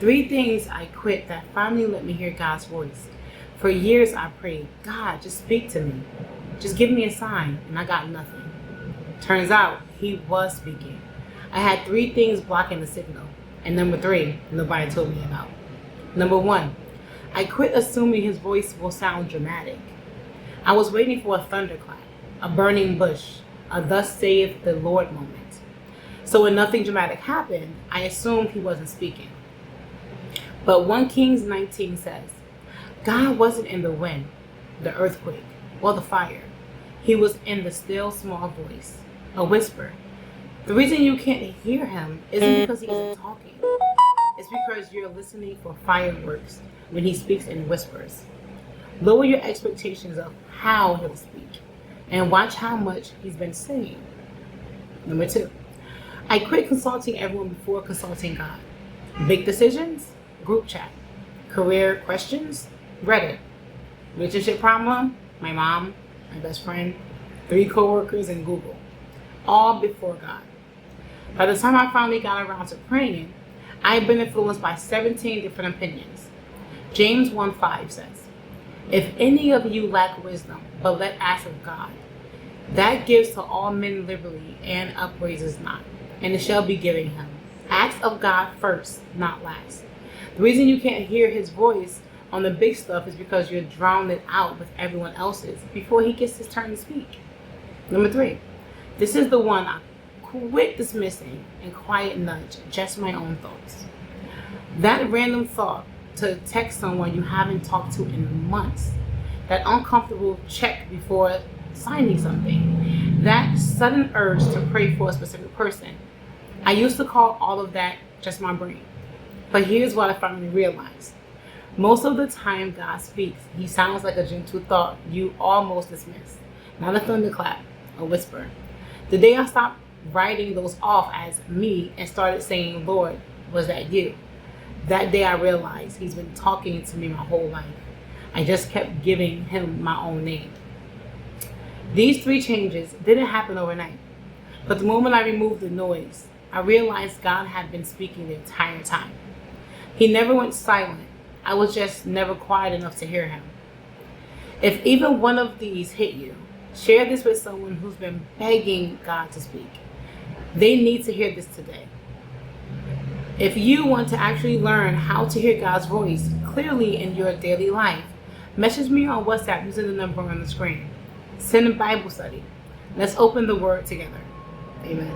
3 things I quit that finally let me hear God's voice. For years I prayed, God, just speak to me. Just give me a sign, and I got nothing. Turns out he was speaking. I had 3 things blocking the signal. And number 3, nobody told me about. Number 1, I quit assuming his voice will sound dramatic. I was waiting for a thunderclap, a burning bush, a thus saith the Lord moment. So when nothing dramatic happened, I assumed he wasn't speaking. But 1 Kings 19 says, God wasn't in the wind, the earthquake, or the fire. He was in the still small voice, a whisper. The reason you can't hear him isn't because he isn't talking. It's because you're listening for fireworks when he speaks in whispers. Lower your expectations of how he'll speak and watch how much he's been saying. Number 2, I quit consulting everyone before consulting God. Big decisions, group chat. Career questions, Reddit. Relationship problem, my mom, my best friend, 3 coworkers, and Google. All before God. By the time I finally got around to praying, I had been influenced by 17 different opinions. James 1:5 says, if any of you lack wisdom, but let ask of God, that gives to all men liberally and upraises not, and it shall be given him. Ask of God first, not last. The reason you can't hear his voice on the big stuff is because you're drowning it out with everyone else's before he gets his turn to speak. Number 3, this is the one I quit dismissing and quiet nudge, just my own thoughts. That random thought to text someone you haven't talked to in months, that uncomfortable check before signing something, that sudden urge to pray for a specific person. I used to call all of that just my brain. But here's what I finally realized. Most of the time God speaks, he sounds like a gentle thought you almost dismiss. Not a thunderclap, a whisper. The day I stopped writing those off as me and started saying, Lord, was that you? That day I realized he's been talking to me my whole life. I just kept giving him my own name. These 3 changes didn't happen overnight. But the moment I removed the noise, I realized God had been speaking the entire time. He never went silent. I was just never quiet enough to hear him. If even one of these hit you, share this with someone who's been begging God to speak. They need to hear this today. If you want to actually learn how to hear God's voice clearly in your daily life, message me on WhatsApp using the number on the screen. Send a Bible study. Let's open the Word together. Amen.